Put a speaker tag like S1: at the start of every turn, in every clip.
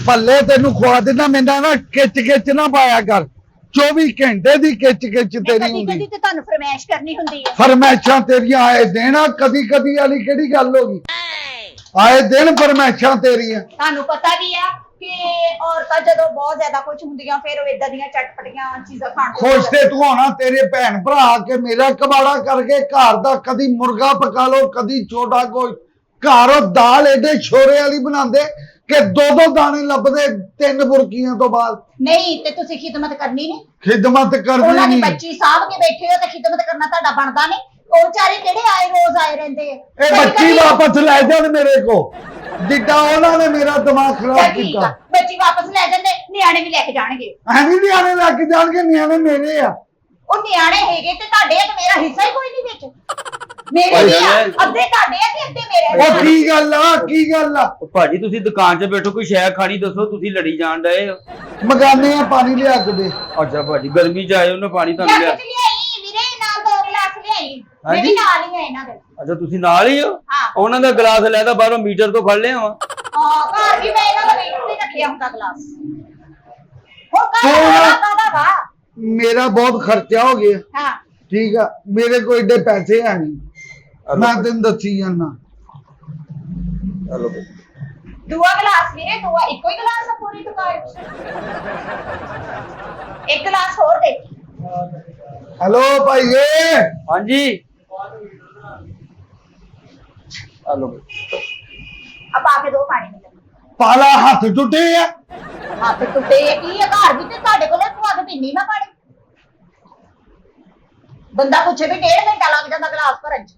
S1: ਭੱਲੇ ਤੈਨੂੰ ਖਵਾ ਦਿੰਦਾ ਮੈਨਾਂ ਨਾ ਖਿੱਚ ਨਾ ਪਾਇਆ ਕਰ 24 ਘੰਟੇ ਦੀ ਖਿੱਚ ਤੇਰੀ ਹੁੰਦੀ
S2: ਕਦੀ ਤੇ ਤੁਹਾਨੂੰ ਫਰਮਾਇਸ਼ ਕਰਨੀ ਹੁੰਦੀ ਹੈ
S1: ਫਰਮਾਇਸ਼ਾਂ ਤੇਰੀਆਂ ਆਏ ਦੇਣਾ ਕਦੀ ਵਾਲੀ ਕਿਹੜੀ ਗੱਲ ਹੋ ਗਈ ਆਏ ਦਿਨ ਫਰਮਾਇਸ਼ਾਂ ਤੇਰੀਆਂ
S2: ਤੁਹਾਨੂੰ ਪਤਾ ਵੀ ਆ ਕਿ ਔਰਤਾਂ ਜਦੋਂ ਬਹੁਤ ਜ਼ਿਆਦਾ ਕੁਝ ਹੁੰਦੀਆਂ ਫਿਰ ਉਹ ਇਦਾਂ ਦੀਆਂ ਚਟਪਟੀਆਂ ਚੀਜ਼ਾਂ ਖਾਣ
S1: ਖੁਸ਼ ਤੇ ਤੂੰ ਹੋਣਾ ਤੇਰੇ ਭੈਣ ਭਰਾ ਕੇ ਮੇਰਾ ਕਬਾੜਾ ਕਰਕੇ ਘਰ ਦਾ ਕਦੀ ਮੁਰਗਾ ਪਕਾ ਲੋ ਕਦੀ ਛੋਟਾ ਕੋਈ ਘਰ ਉਹ ਦਾਲ ਏਡੇ ਛੋਰੇ ਵਾਲੀ ਬਣਾਉਂਦੇ ਕਿ ਦੋ ਦਾਣੇ ਲੱਭਦੇ 3 ਬੁਰਕੀਆਂ ਤੋਂ ਬਾਅਦ
S2: ਨਹੀਂ ਤੇ ਤੁਸੀਂ ਖਿਦਮਤ ਕਰਨੀ ਨਹੀਂ
S1: ਖਿਦਮਤ ਕਰਨੀ
S2: ਉਹਨਾਂ ਦੀ
S1: ਨਹੀਂ
S2: ਬੱਚੀ ਸਾਂਭ ਕੇ ਬੈਠੇ ਹੋ ਤੇ ਖਿਦਮਤ ਕਰਨਾ ਤੁਹਾਡਾ ਬਣਦਾ ਨਹੀਂ ਉਹ ਵਿਚਾਰੇ ਕਿਹੜੇ ਆਏ ਰੋਜ਼ ਆਏ ਰਹਿੰਦੇ ਆ
S1: ਇਹ ਬੱਚੀ ਵਾਪਸ ਲੈ ਜਾਣ ਮੇਰੇ ਕੋ ਜਿੱਦਾਂ ਉਹਨਾਂ ਨੇ ਮੇਰਾ ਦਿਮਾਗ ਖਰਾਬ ਕੀਤਾ
S2: ਬੱਚੀ ਵਾਪਸ ਲੈ ਜਾਂਦੇ ਨਿਆਣੇ ਵੀ ਲੈ ਕੇ ਜਾਣਗੇ
S1: ਐਵੇਂ ਨਿਆਣੇ ਲੈ ਕੇ ਜਾਣਗੇ ਨਿਆਣੇ ਮੇਰੇ ਆ
S2: ਉਹ ਨਿਆਣੇ ਹੈਗੇ ਤੇ ਤੁਹਾਡੇ ਆ ਤੇ ਮੇਰਾ ਹਿੱਸਾ ਹੀ ਕੋਈ ਨਹੀਂ ਵਿੱਚ ਮੇਰੇ ਵੀ ਆ ਅੱਧੇ ਤੁਹਾਡੇ ਆ ਤੇ ਅੱਧੇ ਮੇਰੇ
S1: ਉਹ ਕੀ ਗੱਲ ਆ
S3: ਭਾਜੀ ਤੁਸੀਂ ਦੁਕਾਨ 'ਚ ਬੈਠੋ ਕੋਈ ਸ਼ੈ ਖਾਣੀ ਦੱਸੋ ਤੁਸੀਂ ਲੜੀ ਜਾਣ ਡਏ ਹੋ
S1: ਮਗਾਨੇ ਆ ਪਾਣੀ ਲਿਆ ਕੇ ਦੇ
S3: ਅੱਛਾ ਭਾਜੀ ਗਰਮੀ 'ਚ ਆਏ ਉਹਨੇ ਪਾਣੀ ਤੁਹਾਨੂੰ ਲਿਆ
S2: ਵੀਰੇ ਨਾਲ 2 ਗਲਾਸ ਲਿਆਈ ਮੇਰੇ ਨਾਲ ਹੀ ਆ ਇਹਨਾਂ ਦੇ
S3: ਅੱਛਾ ਤੁਸੀਂ ਨਾਲ ਹੀ ਹੋ ਉਹਨਾਂ ਦਾ ਗਲਾਸ ਲੈ ਤਾਂ ਬਾਹਰੋਂ ਮੀਟਰ ਤੋਂ ਫੜ ਲਿਆ ਵਾ
S2: ਘਰ ਵੀ ਮੈਂ ਇਹਨਾਂ ਦਾ ਮੀਟਰ ਤੇ ਰੱਖਿਆ ਹੁੰਦਾ ਗਲਾਸ ਹੋਰ ਕਾਹਦਾ ਵਾ
S1: ਮੇਰਾ ਬਹੁਤ ਖਰਚਾ ਹੋ ਗਿਆ
S2: ਹਾਂ
S1: ਠੀਕ ਆ ਮੇਰੇ ਕੋਲ ਏਡੇ ਪੈਸੇ ਹੈ ਨਹੀਂ ਮੈਂ ਤੈਨੂੰ ਦੱਸੀ ਜਾਂਦਾ
S3: ਚਲੋ
S2: ਦੂਆ ਗਲਾਸ ਵੀਰੇ ਦੂਆ ਇੱਕੋ ਹੀ ਗਲਾਸ ਆ ਪੂਰੀ ਦੁਕਾਨ ਇੱਕ ਗਲਾਸ ਹੋਰ ਦੇ
S1: ਹੈਲੋ ਭਾਈਏ
S3: ਹਾਂਜੀ ਹਲੋ
S2: अब आके दो पानी में
S1: ਪਾਲਾ ਹੱਥ ਟੁੱਟੇ ਆ
S2: हथ टुटे की है घर भी ਤੁਹਾਡੇ ਕੋਲੇ ਤੂੰ ਆ ਕੇ ਪੀਣੀ ਨਾ ਪਾਣੀ ਬੰਦਾ ਪੁੱਛੇ ਵੀ 1.5 ਘੰਟਾ ਲੱਗ ਜਾਂਦਾ ਗਲਾਸ ਭਰਨ ਚ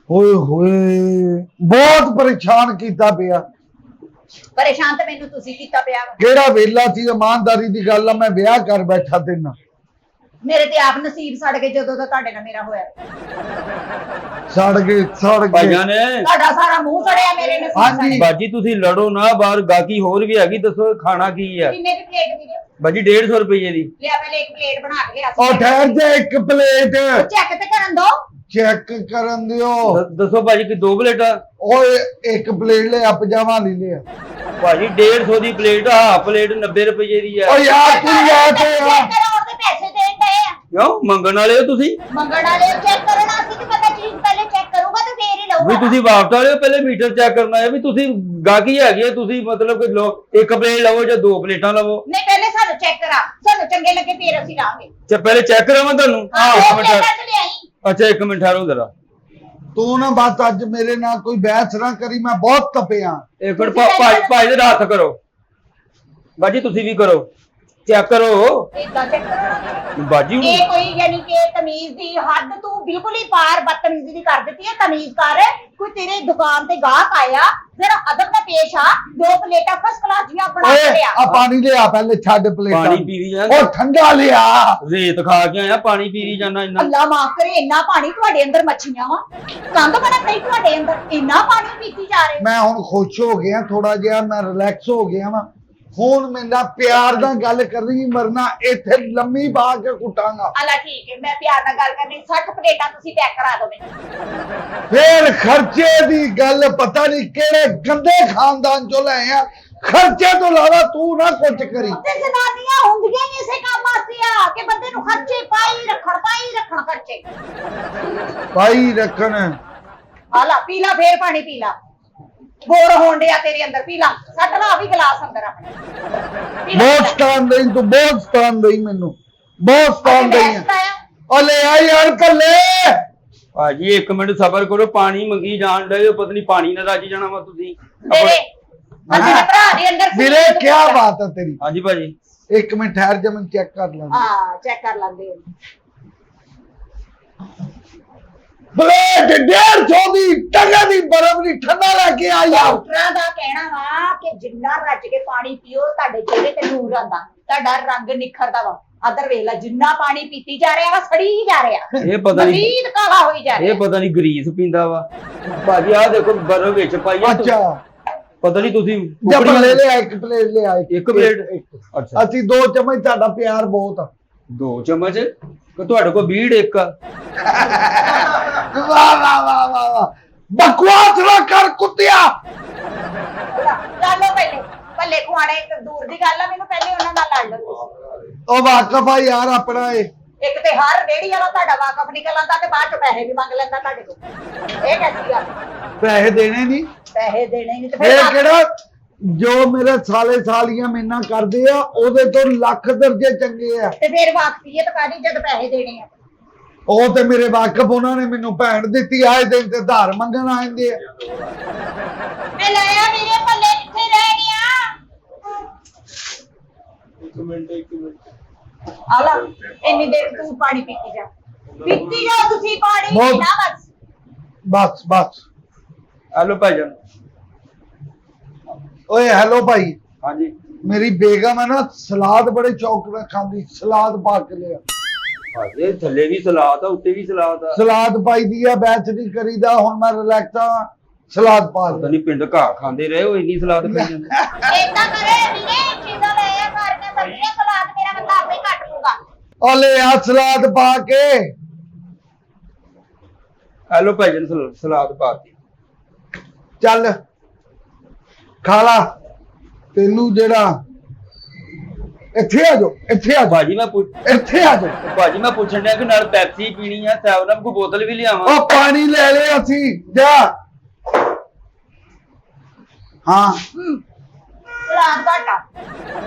S1: ਹੋਏ ਬਹੁਤ ਪਰੇਸ਼ਾਨ ਕੀਤਾ ਪਿਆ
S2: ਪਰੇਸ਼ਾਨ ਤੇ ਮੈਨੂੰ ਤੁਸੀਂ ਕੀਤਾ ਪਿਆ
S1: ਕਿਹੜਾ ਵੇਲਾ ਸੀ ਇਮਾਨਦਾਰੀ ਦੀ ਗੱਲ ਆ ਮੈਂ ਵਿਆਹ ਕਰ ਬੈਠਾ ਤੇਨਾਂ
S2: ਮੇਰੇ ਤੇ ਆਪ ਨਸੀਬ ਸੜ ਗਏ ਜਦੋਂ ਦਾ ਤੁਹਾਡੇ ਨਾਲ ਮੇਰਾ ਹੋਇਆ
S1: ਸੜ ਗਏ
S3: ਭਾਈਆਂ ਨੇ
S2: ਤੁਹਾਡਾ ਸਾਰਾ ਮੂੰਹ ਸੜਿਆ ਮੇਰੇ ਨਸੀਬ
S1: ਹਾਂਜੀ
S3: ਬਾਜੀ ਤੁਸੀਂ ਲੜੋ ਨਾ ਬਾਹਰ ਗਾਕੀ ਹੋਰ ਵੀ ਹੈਗੀ ਦੱਸੋ ਖਾਣਾ ਕੀ ਆ
S2: ਕਿੰਨੇ ਦੀ ਪਲੇਟ ਦੀ
S3: ਬਾਜੀ 150 ਰੁਪਏ ਦੀ
S2: ਲਿਆ ਪਹਿਲੇ ਇੱਕ ਪਲੇਟ ਬਣਾ ਕੇ ਲਿਆ
S1: ਉਹ ਠਹਿਰ ਜਾ ਇੱਕ ਪਲੇਟ
S2: ਚੈੱਕ ਤੇ ਕਰਨ ਦੋ
S1: ਚੈੱਕ ਕਰਨ ਦਿਓ
S3: ਦੱਸੋ ਭਾਜੀ ਕਿ 2 ਪਲੇਟਾਂ
S1: ਓਏ ਇੱਕ ਪਲੇਟ ਲੈ ਪਜਾਮਾ ਲੈ ਲਿਆ
S3: ਭਾਜੀ 150 ਦੀ ਪਲੇਟ ਆ ਪਲੇਟ 90 ਰੁਪਏ ਦੀ ਆ
S1: ਓ ਯਾਰ ਤੂੰ ਯਾਰ ਤੇ
S2: ਪੈਸੇ ਦੇਣ ਦੇ ਆ
S3: ਕਿਉਂ ਮੰਗਣ ਵਾਲੇ ਹੋ ਤੁਸੀਂ
S2: ਮੰਗਣ ਵਾਲੇ ਚੈੱਕ ਕਰਨਾ ਸੀ ਤੇ ਬੰਦਾ ਚੀਜ਼ ਪਹਿਲੇ ਚੈੱਕ ਕਰੂਗਾ ਤੇ ਫੇਰ ਹੀ ਲਊਗਾ
S3: ਵੀ ਤੁਸੀਂ ਵਾਪਸ ਵਾਲੇ ਹੋ ਪਹਿਲੇ ਮੀਟਰ ਚੈੱਕ ਕਰਨਾ ਹੈ ਵੀ ਤੁਸੀਂ ਗਾਹਕੀ ਹੈਗੀ ਆ ਤੁਸੀਂ ਮਤਲਬ ਕਿ ਲੋ ਇੱਕ ਪਲੇਟ ਲਵੋ ਜਾਂ 2 ਪਲੇਟਾਂ ਲਵੋ
S2: ਨਹੀਂ ਪਹਿਲੇ ਸਾਨੂੰ ਚੈੱਕ ਕਰਾ ਸਾਨੂੰ ਚੰਗੇ ਲੱਗੇ ਫੇਰ ਅਸੀਂ ਲਾਂਗੇ
S3: ਅੱਛਾ ਪਹਿਲੇ ਚੈੱਕ ਕਰਾਵਾਂ ਤੁਹਾਨੂੰ
S2: ਹਾਂ ਪਲੇਟਾਂ ਚ ਲਿਆਈ
S3: ਅੱਛਾ 1 ਮਿੰਟ ਠਹਿਰੋ ਜ਼ਰਾ
S1: ਤੂੰ ਨਾ ਬਸ ਅੱਜ ਮੇਰੇ ਨਾਲ ਕੋਈ ਬਹਿਸ ਨਾ ਕਰੀ ਮੈਂ ਬਹੁਤ ਤਪਿਆ
S3: ਇੱਕ ਮਿੰਟ ਭਾਈ ਦੇ ਹੱਥ ਕਰੋ ਬਾਜੀ ਤੁਸੀਂ ਵੀ ਕਰੋ ਚੈੱਕ ਕਰੋ
S2: ਇਦਾਂ ਚੈੱਕ ਕਰੋ
S3: ਬਾਜੀ
S2: ਇਹ ਕੋਈ ਯਾਨੀ ਕਿ ਤਮੀਜ਼ ਦੀ ਹੱਦ ਤੂੰ ਬਿਲਕੁਲ ਹੀ ਪਾਰ ਬਦਤਮੀਜ਼ੀ ਦੀ ਕਰ ਦਿੱਤੀ ਹੈ ਤਮੀਜ਼ ਕਰ ਕੋਈ ਤੇਰੇ ਦੁਕਾਨ ਤੇ ਗਾਹਕ ਆਇਆ ਜਰਾ ਅਦਬ ਨਾਲ ਪੇਸ਼ ਆ 2 ਪਲੇਟਾਂ ਫਸਟ ਕਲਾਸ ਦੀਆਂ ਬਣਾ
S1: ਓਏ
S2: ਕੇ ਲਿਆ
S1: ਆ ਪਾਣੀ ਲਿਆ ਪਹਿਲੇ ਛੱਡ ਪਲੇਟਾਂ
S3: ਪਾਣੀ ਪੀ ਰਹੀ ਜਾਂਦਾ
S1: ਉਹ ਠੰਡਾ ਲਿਆ
S3: ਰੇਤ ਖਾ ਕੇ ਆਇਆ ਪਾਣੀ ਪੀ ਰਹੀ ਜਾਂਦਾ ਇੰਨਾ
S2: ਅੱਲਾ ਮਾਫ ਕਰੇ ਇੰਨਾ ਪਾਣੀ ਤੁਹਾਡੇ ਅੰਦਰ ਮੱਛੀਆਂ ਵਾ ਕੰਧ ਬਣਾ ਨਹੀਂ ਤੁਹਾਡੇ ਅੰਦਰ ਇੰਨਾ ਪਾਣੀ ਪੀਤੀ ਜਾ ਰਹੇ
S1: ਮੈਂ ਹੁਣ ਖੁਸ਼ ਹੋ ਗਿਆ ਥੋੜਾ ਜਿਹਾ ਮੈਂ ਰਿਲੈਕਸ ਹੋ ਗਿਆ ਵਾਂ ਹੁਣ ਮੇਰਾ ਪਿਆਰ ਨਾਲ ਗੱਲ ਕਰਨੀ ਮਰਨਾ ਇੱਥੇ ਲੰਮੀ ਪਾ ਕੇ ਕੁੱਟਾਂਗਾ
S2: ਅੱਲਾ ਠੀਕ ਹੈ ਮੈਂ ਪਿਆਰ ਨਾਲ ਗੱਲ ਕਰਨੀ 60 ਪਲੇਟਾਂ ਤੁਸੀਂ ਪੈਕ ਕਰਾ ਦਿਓ ਮੈਨੂੰ
S1: ਫੇਰ ਖਰਚੇ ਦੀ ਗੱਲ ਪਤਾ ਨਹੀਂ ਕਿਹੜੇ ਗੰਦੇ ਖਾਨਦਾਨ ਚੋਂ ਲੈ ਆ ਖਰਚੇ ਤੋਂ ਇਲਾਵਾ ਤੂੰ ਨਾ ਕੁਝ ਕਰੀ
S2: ਤੇ ਜਨਾਨੀਆਂ ਹੁੰਦੀਆਂ ਹੀ ਇਸੇ ਕੰਮ ਵਾਸਤੇ ਆ ਕਿ ਬੰਦੇ ਨੂੰ ਖਰਚੇ ਪਾਈ ਰੱਖਣ ਖਰਚੇ
S1: ਭਾਈ ਰੱਖਣ
S2: ਆਲਾ ਪੀਲਾ ਫੇਰ ਪਾਣੀ ਪੀਲਾ ਬੋਰ ਹੋਣ ਡਿਆ ਤੇਰੇ ਅੰਦਰ ਪੀਲਾ ਸੱਟ ਲਾ ਵੀ ਗਲਾਸ ਅੰਦਰ ਆਪਣੇ
S1: ਬਹੁਤ ਸਤਾਨ ਦੇਈ ਤੂੰ ਬਹੁਤ ਸਤਾਨ ਦੇਈ ਮੈਨੂੰ ਬਹੁਤ ਸਤਾਨ ਦੇਈ ਓ ਲੈ ਆ ਯਾਰ ਕੱਲੇ
S3: ਭਾਜੀ 1 ਮਿੰਟ ਸਬਰ ਕਰੋ ਪਾਣੀ ਮੰਗੀ ਜਾਣ ਡਏ ਹੋ ਪਤਾ ਨਹੀਂ ਪਾਣੀ ਨਾਲ ਰਾਜੀ ਜਾਣਾ ਵਾ ਤੁਸੀਂ
S2: ਮੇਰੇ ਅਸੀਂ ਭਰਾ ਦੇ ਅੰਦਰ
S1: ਵੀਰੇ ਕੀ ਬਾਤ ਹੈ ਤੇਰੀ
S3: ਹਾਂਜੀ ਭਾਜੀ
S1: 1 ਮਿੰਟ ਠਹਿਰ ਜਾ ਮੈਂ ਚੈੱਕ ਕਰ ਲਾਂ
S2: ਹਾਂ ਚੈੱਕ ਕਰ ਲੈਂਦੇ
S1: ਪਲੇਟ 150 ਦੀ ਟੰਗਾ ਦੀ ਬਰਫ ਦੀ ਠੰਡਾ ਲੈ ਕੇ ਆ ਯਾਰ
S2: ਡਾਕਟਰਾਂ ਦਾ ਕਹਿਣਾ ਵਾ ਕਿ ਜਿੰਨਾ ਰੱਜ ਕੇ ਪਾਣੀ ਪੀਓ ਤੁਹਾਡੇ ਚਿਹਰੇ ਤੇ ਨੂਰ ਆਂਦਾ ਤੁਹਾਡਾ ਰੰਗ ਨਿਖਰਦਾ ਵਾ ਅਦਰ ਵੇਖ ਲੈ ਜਿੰਨਾ ਪਾਣੀ ਪੀਤੀ ਜਾ ਰਿਹਾ ਵਾ ਸੜੀ ਹੀ ਜਾ ਰਿਹਾ
S3: ਇਹ ਪਤਾ ਨਹੀਂ
S2: ਮਜ਼ੀਦ ਕਾਲਾ ਹੋਈ ਜਾ ਰਿਹਾ
S3: ਇਹ ਪਤਾ ਨਹੀਂ ਗਰੀਸ ਪੀਂਦਾ ਵਾ ਭਾਜੀ ਆਹ ਦੇਖੋ ਬਰਫ ਵਿੱਚ ਪਾਈ ਆ
S1: ਅੱਛਾ
S3: ਪਤਾ ਨਹੀਂ ਤੁਸੀਂ
S1: ਜਬ ਲੈ ਲਿਆ ਇੱਕ ਪਲੇਟ ਲਿਆ
S3: ਇੱਕ ਪਲੇਟ ਅੱਛਾ
S1: ਅਸੀਂ 2 ਚਮਚ ਤੁਹਾਡਾ ਪਿਆਰ ਬਹੁਤ ਆ
S3: 2 ਚਮਚ ਕਿ ਤੁਹਾਡੇ ਕੋਲ ਬੀੜ ਇੱਕ
S1: ਵਾਹ ਵਾਹ ਵਾਹ ਵਾਹ ਬਕਵਾਸ ਨਾ ਕਰ ਕੁੱਤਿਆ
S2: ਚੱਲੋ ਪਹਿਲੇ ਮਾੜੇ ਇੱਕ ਦੂਰ ਦੀ ਗੱਲ ਆ, ਮੈਨੂੰ ਪਹਿਲੇ ਉਹਨਾਂ ਨਾਲ ਲੜ ਲਓ ਤੁਸੀਂ।
S1: ਉਹ ਵਾਕਫ ਆ ਯਾਰ ਆਪਣਾ ਇਹ।
S2: ਇੱਕ ਤੇ ਹਰ ਰੇੜੀ ਵਾਲਾ ਤੁਹਾਡਾ ਵਾਕਫ ਨਿਕਲ ਆਂਦਾ ਤੇ ਬਾਅਦ ਚ ਪੈਸੇ ਵੀ ਮੰਗ ਲੈਂਦਾ ਤੁਹਾਡੇ ਕੋਲ। ਇਹ ਕੈਸੀ ਗੱਲ?
S1: ਪੈਸੇ ਦੇਣੇ ਨਹੀਂ,
S2: ਪੈਸੇ ਦੇਣੇ ਨਹੀਂ ਤੇ
S1: ਇਹ
S2: ਫਿਰ
S1: ਕਿਹੜਾ ਜੋ ਮੇਰੇ ਸਾਲੇ ਸਾਲੀਆਂ ਮੇਨਾ ਕਰਦੇ ਆ ਉਹਦੇ ਤੋਂ ਲੱਖ ਦਰਜੇ ਚੰਗੇ ਆ।
S2: ਤੇ ਫਿਰ ਵਾਕਫੀਅਤ ਕਾਦੀ ਜਦ ਪੈਸੇ ਦੇਣੇ ਆ?
S1: ਉਹ ਤੇ ਮੇਰੇ ਵਾਕਫ, ਉਹਨਾਂ ਨੇ ਮੈਨੂੰ ਭੈਣ ਦਿੱਤੀ, ਆਏ ਦਿਨ ਤੇ ਧਾਰ ਮੰਗਣ ਆ ਜਾਂਦੇ ਆ।
S2: ਮੈਂ ਲਾਇਆ ਮੇਰੇ ਪੱਲੇ ਕਿੱਥੇ ਰਹਿ ਗਿਆ?
S3: ਇੱਕ ਮਿੰਟ
S2: ਆਲਾ ਇੰਨੀ ਦੇਰ ਤੂੰ ਪਾਣੀ ਪੀਤੀ ਜਾ, ਪੀਤੀ ਜਾ ਤੁਸੀਂ ਪਾਣੀ
S1: ਬਹੁਤ-
S2: ਨਾ ਬਸ।
S1: ਬਸ ਬਸ।
S3: ਹੈਲੋ ਭਾਈਜਾਨ।
S1: ਓਏ ਹੈਲੋ ਭਾਈ,
S3: ਹਾਂਜੀ
S1: ਮੇਰੀ ਬੇਗਮ ਹੈ ਨਾ ਸਲਾਦ ਬੜੇ ਸ਼ੌਕ ਨਾਲ ਖਾਂਦੀ, ਸਲਾਦ ਪਾ ਕੇ ਲਿਆ।
S3: ਭਾਜੀ ਥੱਲੇ ਵੀ ਸਲਾਦ ਆ, ਉੱਤੇ ਵੀ ਸਲਾਦ ਆ।
S1: ਸਲਾਦ ਪਾਈ ਦੀ ਆ, ਬੈਚ ਨਹੀਂ ਕਰੀਦਾ, ਹੁਣ ਮੈਂ ਰਿਲੈਕਸ ਆ, ਸਲਾਦ ਪਾ
S3: ਪਤਾ
S1: ਲਿਆ।
S3: ਨਹੀਂ ਪਿੰਡ ਘਾਹ ਖਾਂਦੇ ਰਹੇ ਉਹ ਇੰਨੀ ਸਲਾਦ ਖਾਈ ਜਾਂਦੇ।
S2: ਏਦਾਂ ਕਰੇ ਵੀਰੇ, ਚੀਜ਼ਾਂ ਲੈ ਆ ਘਰ ਦੀਆਂ ਸਬਜ਼ੀਆਂ, ਸਲਾਦ ਮੇਰਾ ਬੰਦਾ ਆਪੇ ਕੱਟ ਲੂਗਾ।
S1: ਉਹ ਲੈ ਆ ਸਲਾਦ ਪਾ ਕੇ।
S3: ਹੈਲੋ ਭਾਈਜਾਨ, ਸਲਾਦ ਪਾਤੀ।
S1: ਚੱਲ ਖਾ ਲਾ। ਤੈਨੂੰ ਜਿਹੜਾ ਇੱਥੇ ਆ ਜਾਓ, ਇੱਥੇ ਆ ਜਾਓ,
S3: ਭਾਜੀ ਮੈਂ
S1: ਇੱਥੇ ਆ ਜਾਓ।
S3: ਭਾਜੀ ਮੈਂ ਪੁੱਛਣ ਡਿਆ ਕਿ ਨਾਲ ਪੈਪਸੀ ਪੀਣੀ ਆ, ਸੈਵਨ ਅਪ ਕੋ ਬੋਤਲ ਵੀ ਲਿਆਵਾਂ।
S1: ਉਹ ਪਾਣੀ ਲੈ ਲੈ ਅਸੀਂ ਜਾ। ਹਾਂ
S2: ਸਲਾਦ ਘਾਟਾ,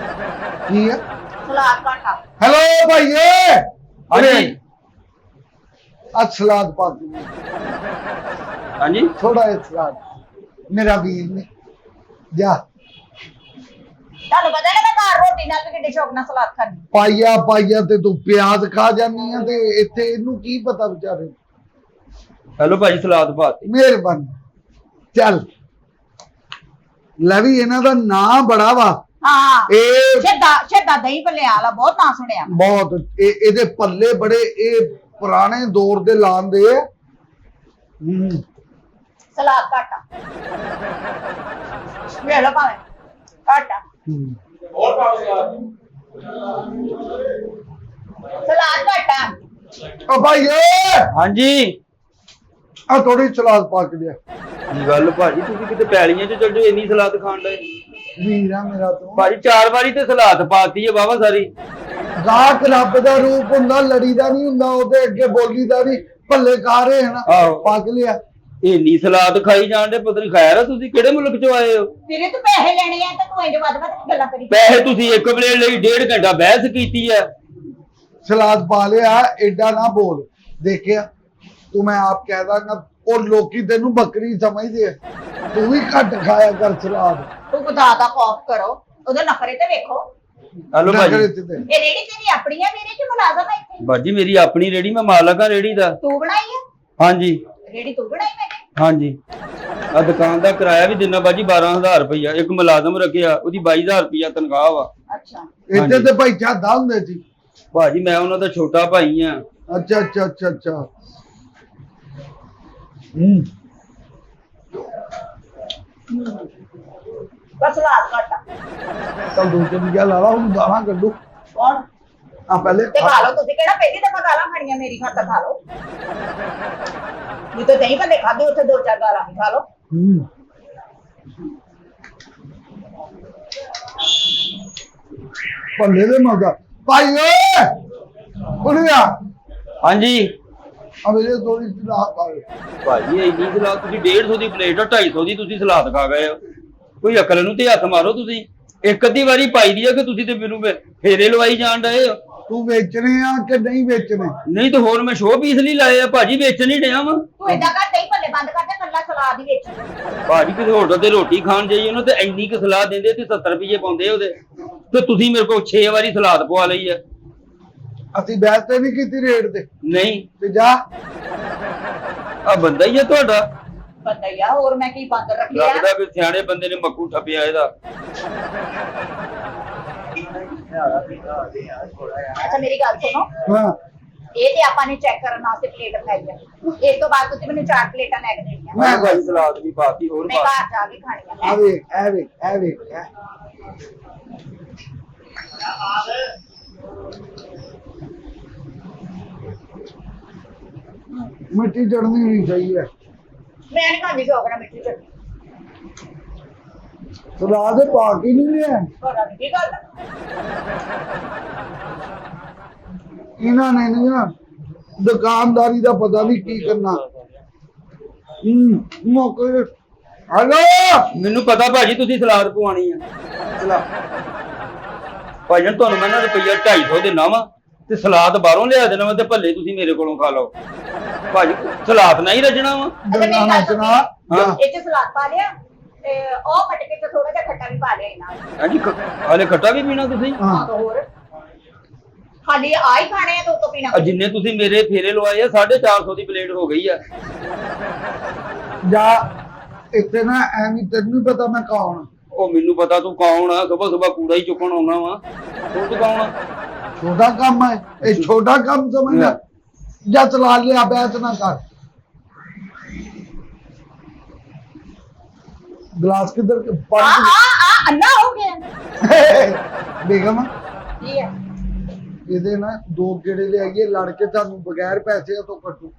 S1: ਕੀ ਹੈ?
S2: ਸਲਾਦ ਘਾਟਾ।
S1: ਹੈਲੋ ਭਾਈਏ,
S3: ਹਾਂਜੀ
S1: ਆ ਸਲਾਦ ਪਾ ਦੇ,
S3: ਹਾਂਜੀ
S1: ਥੋੜਾ ਜਿਹਾ ਸਲਾਦ, ਮੇਰਾ ਵੀਰ ਨੇ। ਜਾ
S2: ਤੁਹਾਨੂੰ ਪਤਾ ਨਾ ਮੈਂ ਘਰ ਰੋਟੀ ਨਾਲ ਵੀ ਕਿੱਡੇ ਸ਼ੌਕ ਨਾਲ ਸਲਾਦ ਖਾਂਦੀ।
S1: ਪਾਈਆ ਪਾਈਆ ਤੇ ਤੂੰ ਪਿਆਜ਼ ਖਾ ਜਾਨੀ ਆ, ਤੇ ਇੱਥੇ ਇਹਨੂੰ ਕੀ ਪਤਾ ਵਿਚਾਰੇ।
S3: ਹੈਲੋ ਭਾਜੀ, ਸਲਾਦ ਪਾਤੀ।
S1: ਮਿਹਰਬਾਨੀ। ਚੱਲ ਲੈ ਵੀ, ਇਹਨਾਂ ਦਾ ਨਾਂ ਬੜਾ ਵਾ।
S2: ਹਾਂ
S1: ਇਹ
S2: ਸ਼ੇਦਾ ਦਹੀਂ ਭੱਲਿਆਂ ਵਾਲਾ ਬਹੁਤ ਨਾਂ ਸੁਣਿਆ।
S1: ਬਹੁਤ ਇਹਦੇ ਪੱਲੇ ਬੜੇ, ਇਹ ਪੁਰਾਣੇ ਦੌਰ ਦੇ ਲਾਂਦੇ ਆ।
S2: ਸਲਾਦ ਘਾਟਾ ਵੇਖ ਲਓ ਭਾਵੇਂ ਘਾਟਾ। ਸਲਾਦ ਘਾਟਾ।
S1: ਓ ਭਾਈਏ,
S3: ਹਾਂਜੀ
S1: ਆ ਥੋੜੀ ਸਲਾਦ ਪਾ ਕੇ ਲਿਆ।
S3: ਕੀ ਗੱਲ ਭਾਜੀ, ਤੁਸੀਂ ਕਿਤੇ ਪੈਲੀਆਂ 'ਚ ਚਲ ਜਾਓ, ਇੰਨੀ ਸਲਾਦ ਖਾਣ ਦਾ।
S1: ਵੀਰਾ ਮੇਰਾ ਤੂੰ
S3: ਭਾਜੀ 4 ਵਾਰੀ ਤੇ ਸਲਾਦ ਪਾਤੀ ਹੈ ਬਾਬਾ ਸਾਰੀ।
S1: ਗਾਹਕ ਰੱਬ ਦਾ ਰੂਪ ਹੁੰਦਾ, ਲੜੀਦਾ ਨਹੀਂ ਹੁੰਦਾ, ਉਹਦੇ ਅੱਗੇ ਬੋਲੀਦਾ ਨਹੀਂ। ਭੱਲੇ ਖਾ ਰਹੇ ਹਨ,
S3: ਆਹੋ।
S1: ਪਾ ਕੇ ਲਿਆ।
S3: ਇੰਨੀ ਸਲਾਦ ਖਾਈ ਜਾਂਦੇ, ਪਤਾ ਨਹੀਂ ਖਾਇਆ ਤੁਸੀਂ ਕਿਹੜੇ ਮੁਲਕ 'ਚੋਂ ਆਏ ਹੋ।
S2: ਤੇਰੇ ਤੋਂ ਪੈਸੇ ਲੈਣੇ ਆ ਤਾਂ ਤੂੰ ਇੰਜ ਵੱਧ ਗੱਲਾਂ ਕਰੀ।
S3: ਪੈਸੇ ਤੁਸੀਂ ਇੱਕ ਪਲੇਟ ਲਈ 1.5 ਘੰਟਾ ਬਹਿਸ ਕੀਤੀ ਹੈ।
S1: ਸਲਾਦ ਪਾ ਲਿਆ, ਐਡਾ ਨਾ ਬੋਲ। ਦੇਖਿਆ ਤੂੰ, ਮੈਂ ਆਪ ਕਹਿ ਦਾਂਗਾ, ਉਹ ਲੋਕੀ ਤੈਨੂੰ ਬੱਕਰੀ ਸਮਝਦੇ ਆ। ਤੂੰ ਵੀ ਘੱਟ ਖਾਇਆ ਕਰ ਸਲਾਦ।
S2: ਤੂੰ ਖੁਦਾ ਦਾ ਖੌਫ ਕਰੋ, ਉਹਦੇ ਨਖਰੇ ਤੇ ਵੇਖੋ।
S3: ਹੈਲੋ ਭਾਜੀ,
S1: ਨਖਰੇ ਤੇ।
S2: ਇਹ ਰੇੜੀ ਤੇਰੀ ਆਪਣੀ ਆ ਵੀਰੇ ਕਿ ਮੁਲਾਜ਼ਮ ਹੈ ਇੱਥੇ?
S3: ਭਾਜੀ ਮੇਰੀ ਆਪਣੀ ਰੇੜੀ, ਮੈਂ ਮਾਲਕ ਆ ਰੇੜੀ ਦਾ।
S2: ਤੂੰ ਬਣਾਈ ਆ
S3: ਹਾਂਜੀ
S2: ਰੇੜੀ? ਤੂੰ ਬਣਾਈ ਮੈਂ
S3: ਹਾਂਜੀ। ਆ ਦੁਕਾਨ ਦਾ ਕਿਰਾਇਆ ਵੀ ਦਿਨਾ ਬਾਜੀ 12000 ਰੁਪਇਆ। ਇੱਕ ਮੁਲਾਜ਼ਮ ਰੱਖਿਆ, ਉਹਦੀ 22000 ਰੁਪਇਆ ਤਨਖਾਹ ਵਾ।
S2: ਅੱਛਾ।
S1: ਇੱਥੇ
S3: ਹਾਂਜੀ।
S1: ਤੇ ਭਾਈ ਚਾਦਾ ਹੁੰਦੇ ਸੀ।
S3: ਭਾਜੀ ਮੈਂ ਉਹਨਾਂ ਦਾ ਛੋਟਾ ਭਾਈ ਆ।
S1: ਅੱਛਾ ਅੱਛਾ ਅੱਛਾ ਅੱਛਾ।
S2: ਬਸ ਸਲਾਦ ਘਾਟਾ।
S1: ਚੱਲ ਦੂਜੇ ਦੀ ਗੱਲ ਆਲਾ, ਹੁਣ ਗਾਲਾਂ ਕੱਢੂ।
S2: ਕੌਣ?
S1: ਆ ਪਹਿਲੇ
S2: ਤੇ ਖਾ ਲਓ ਤੁਸੀਂ, ਕਿਹੜਾ ਪਹਿਲੀ ਦਫਾ ਗਾਲਾਂ ਖਾਣੀਆਂ ਮੇਰੀ ਖਾਤਰ? ਖਾ ਲਓ। ਜਿੱਥੇ ਦਹੀਂ ਭੱਲੇ ਖਾਦੇ ਉੱਥੇ 2-4 ਗਾਲਾਂ ਵੀ ਖਾ ਲਓ।
S1: ਭੱਲੇ ਦੇ ਮਗਾ ਭਾਈ ਓਏ, ਕੁੜੀਆ
S3: ਹਾਂਜੀ
S1: ਆ ਮੇਰੇ ਥੋੜੀ ਸਲਾਦ ਪਾ ਦੇ।
S3: ਭਾਜੀ ਇੰਨੀ ਸਲਾਦ ਤੁਸੀਂ 150 ਦੀ ਪਲੇਟ ਆ, 250 ਦੀ ਤੁਸੀਂ ਸਲਾਦ ਖਾ ਗਏ ਹੋ। ਕੋਈ ਅਕਲ ਨੂੰ ਤੇ ਹੱਥ ਮਾਰੋ ਤੁਸੀਂ। ਇੱਕ ਅੱਧੀ ਵਾਰੀ ਪਾਈ ਦੀ ਆ ਕਿ ਤੁਸੀਂ ਤੇ ਮੈਨੂੰ ਫੇਰੇ ਲਵਾਈ ਜਾਣ ਡਏ ਹੋ।
S1: ਤੂੰ ਵੇਚਣੇ ਆ ਕਿ ਨਹੀਂ ਵੇਚਣੇ?
S3: ਨਹੀਂ ਤਾਂ ਹੋਰ ਮੈਂ ਸ਼ੋਅ ਪੀਸ ਲਈ ਲਾਏ ਆ ਭਾਜੀ, ਵੇਚਣ ਨਹੀਂ ਡਿਆ ਵਾਂ।
S2: ਤੂੰ ਏਦਾਂ ਕਰ, ਦਹੀਂ ਭੱਲੇ ਬੰਦ ਕਰ ਦੇ, ਕੱਲਾ ਸਲਾਦ ਹੀ ਵੇਚੀ ਜਾ।
S3: ਭਾਜੀ ਕਿਸੇ ਹੋਟਲ ਤੇ ਰੋਟੀ ਖਾਣ ਜਾਈਏ ਉਹਨੂੰ ਤੇ ਇੰਨੀ ਕੁ ਸਲਾਦ ਦਿੰਦੇ ਤੇ 70 ਰੁਪਏ ਪਾਉਂਦੇ ਉਹਦੇ, ਤੇ ਤੁਸੀਂ ਮੇਰੇ ਕੋਲ 6 ਵਾਰੀ ਸਲਾਦ ਪਵਾ ਲਈ ਆ।
S1: ਅਸੀਂ ਬਹਿਸ ਤੇ ਨਹੀਂ ਕੀਤੀ ਰੇਟ ਤੇ।
S3: ਨਹੀਂ
S1: ਤੇ ਜਾ।
S3: ਆ ਬੰਦਾ ਹੀ ਆ ਤੁਹਾਡਾ।
S2: ਪਤਾ ਹੀ ਆ, ਹੋਰ ਮੈਂ ਕੀ ਬੰਦ ਰੱਖਿਆ?
S3: ਲੱਗਦਾ ਵੀ ਸਿਆਣੇ ਬੰਦੇ ਨੇ ਮੱਕੂ ਠੱਪਿਆ ਇਹਦਾ।
S2: ਅੱਛਾ ਮੇਰੀ ਗੱਲ ਸੁਣੋ,
S1: ਹਾਂ
S2: ਇਹ ਤੇ ਆਪਾਂ ਨੇ ਚੈੱਕ ਕਰਨ ਵਾਸਤੇ ਪਲੇਟ ਬਣਾਈ ਆ। ਇਸ ਤੋਂ ਬਾਅਦ ਤੁਸੀਂ ਮੈਨੂੰ 4 ਪਲੇਟਾਂ ਲੈ ਕੇ ਦੇਣੀਆਂ।
S3: ਮੈਂ ਭਾਈ ਸਲਾਦ ਵੀ ਪਾਤੀ, ਹੋਰ
S2: ਮੈਂ
S3: ਪਾ
S2: ਘਰ ਜਾ ਕੇ ਖਾਣੀਆਂ।
S1: ਆ ਵੇਖ, ਐ ਵੇਖ, ਐ ਵੇਖ, ਐ। ਮਿੱਟੀ ਚੜਨੀ ਨਹੀਂ ਚਾਹੀਏ।
S2: ਮੈਂ ਨਹੀਂ ਖਾਂਦੀ ਸ਼ੌਕ ਨਾਲ ਮਿੱਠੀ ਚਟਨੀ।
S1: ਸਲਾਦ ਦੇ ਪਾ ਕੇ ਨਹੀਂ ਲਿਆ
S2: ਪਤਾ ਨੀ ਕੀ ਗੱਲ ਆ।
S1: ਇਹਨਾਂ ਨੇ ਨਾ ਦੁਕਾਨਦਾਰੀ ਦਾ ਪਤਾ ਨਹੀਂ ਕੀ ਕਰਨਾ ਮੌਕੇ ਹਲੋ
S3: ਮੈਨੂੰ ਪਤਾ ਭਾਜੀ ਤੁਸੀਂ ਸਲਾਦ ਪਵਾਣੀ ਆ ਚਲਾ ਭਾਜਨ ਤੁਹਾਨੂੰ ਮੈਂ ਨਾ ਰੁਪਈਆ 250 ਦੇਣਾ ਵਾ ਤੇ ਸਲਾਦ ਬਾਹਰੋਂ ਲਿਆ ਦੇਣਾ ਵਾ ਤੇ ਭੱਲੇ ਤੁਸੀਂ ਮੇਰੇ ਕੋਲੋਂ ਖਾ ਲਓ ਭਾਜੀ ਸਲਾਦ ਨਹੀਂ ਰਜਣਾ ਵਾ
S2: ਅੱਛਾ ਮੇਰੀ
S1: ਦੁਕਾਨ
S2: ਗੱਲ
S1: ਚ
S2: ਸੁਣ
S1: ਨਾ
S3: ਹਾਂ।
S2: ਇਹ ਚ ਸਲਾਦ ਪਾ ਲਿਆ ਤੇ ਉਹ ਫਟਕੇ ਚ ਥੋੜਾ ਜਿਹਾ ਖੱਟਾ ਵੀ ਪਾ ਲਿਆ ਇਹਨਾਂ
S3: ਹਾਂਜੀ ਹਾਲੇ ਖੱਟਾ ਵੀ ਪੀਣਾ ਤੁਸੀਂ
S1: ਹਾਂ
S2: ਹੋਰ ਖਾਲੀ ਆਈ ਖਾਣੇ ਆ ਤਾਂ ਉਤੋਂ ਪੀਣਾ
S3: ਆ ਜਿੰਨੇ ਤੁਸੀਂ ਮੇਰੇ ਫੇਰੇ ਲਵਾਏ ਆ 450 ਦੀ ਪਲੇਟ ਹੋ ਗਈ ਆ
S1: ਜਾ ਇੱਥੇ ਨਾ ਐਵੇਂ ਤੈਨੂੰ ਨੀ ਪਤਾ ਮੈਂ ਕੌਣ
S3: ਉਹ ਮੈਨੂੰ ਪਤਾ ਤੂੰ ਕੌਣ ਆ ਸਵੇਰ ਸਵੇਰ ਕੂੜਾ ਹੀ ਚੁੱਕਣ ਆਉਣਾ ਵਾ ਤੂੰ ਕੌਣ ਆ
S1: ਛੋਟਾ ਕੰਮ ਹੈ ਇਹ ਛੋਟਾ ਕੰਮ ਸਮਝਦਾ ਜਾ ਚਲਾ ਲਿਆ ਬੈਤ ਨਾ ਕਰ ਗਲਾਸ ਕਿੱਧਰ
S2: ਆ
S1: ਪਾਣੀ
S2: ਆ ਆ ਅੰਨਾ ਹੋ ਗਿਆ
S1: ਬੇਗਮ
S2: ਕੀ ਹੈ
S1: ਇਹਦੇ ਨਾ 2 ਗੇੜੇ ਲੈ ਆਈਏ ਲੜ ਕੇ ਤੁਹਾਨੂੰ ਬਗੈਰ ਪੈਸੇ ਤੋਂ ਕੱਟੂ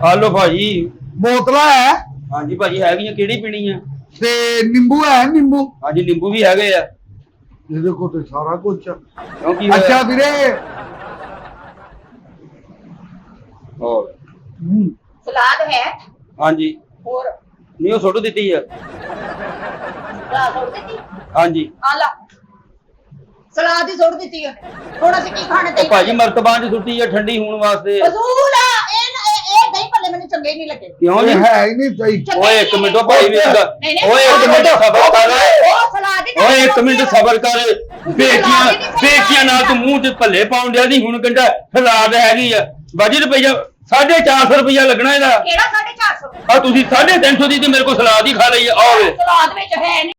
S3: ਹਾਲੋ ਭਾਜੀ
S1: ਬੋਤਲਾਂ ਹੈ
S3: ਹਾਂਜੀ ਭਾਜੀ ਹੈਗੀਆਂ ਕਿਹੜੀ ਪੀਣੀ ਆ
S1: ਤੇ ਨਿੰਬੂ ਹੈ ਨਿੰਬੂ
S3: ਹਾਂਜੀ ਨਿੰਬੂ ਵੀ ਹੈਗੇ ਆ
S1: ਇਹਦੇ ਕੋਲ ਤੇ ਸਾਰਾ ਕੁਝ ਆ
S3: ਕਿਉਂਕਿ
S1: ਅੱਛਾ ਵੀਰੇ
S3: ਹੋਰ
S2: ਸਲਾਦ ਹੈ
S3: ਹਾਂਜੀ
S2: ਹੋਰ
S3: ਨਹੀਂ ਉਹ ਸੁੱਟ ਦਿੱਤੀ ਆ
S2: ਸਲਾਦ ਸੁੱਟ ਦਿੱਤੀ
S3: ਹਾਂਜੀ
S2: ਆ ਲਾ ਸਲਾਦ ਹੀ ਸੁੱਟ ਦਿੱਤੀ ਉਹਨੇ ਹੁਣ ਅਸੀਂ ਕੀ ਖਾਣੇ
S3: ਉਹ ਭਾਜੀ ਮਰਤਬਾਂ ਚ ਸੁੱਟੀ ਆ ਠੰਡੀ ਹੋਣ ਵਾਸਤੇ
S2: ਫਜ਼ੂਲ ਆ ਇਹ ਦਹੀਂ ਭੱਲੇ ਮੈਨੂੰ ਚੰਗੇ ਨਹੀਂ ਲੱਗੇ
S3: ਕਿਉਂ
S1: ਇਹ
S3: ਜੀ
S1: ਹੈ ਹੀ ਨਹੀਂ ਸਹੀ
S2: ਚੰਗੇ
S3: ਓਏ ਇੱਕ
S2: ਨਹੀਂ
S3: ਮਿੰਟ
S2: ਲੱਗੇ।
S3: ਭਾਈ ਵੇਖਦਾ
S2: ਨਹੀਂ, ਨਹੀਂ,
S3: ਓਏ ਇੱਕ ਮਿੰਟ ਸਬਰ ਕਰ
S2: ਉਹ ਸਲਾਦ ਹੀ
S3: ਓਏ ਇੱਕ ਮਿੰਟ ਸਬਰ ਕਰ ਬੇਕੀਆਂ ਨਾਲ ਤੂੰ ਮੂੰਹ ਤੇ ਭੱਲੇ ਪਾਉਣ ਡਿਆ ਦੀ ਹੁਣ ਕਹਿੰਦਾ ਸਲਾਦ ਹੈਗੀ ਆ ਬਾਜੀ ਰੁਪਈਆ 450 ਰੁਪਈਆ ਲੱਗਣਾ ਇਹਦਾ
S2: ਕਿਹੜਾ 450
S3: ਆ ਤੁਸੀਂ 350 ਦੀ ਤੇ ਮੇਰੇ ਕੋਲ ਸਲਾਦ ਹੀ ਖਾ ਲਈ ਆ ਆਵੇ
S2: ਸਲਾਦ ਵਿੱਚ ਹੈ ਨਹੀਂ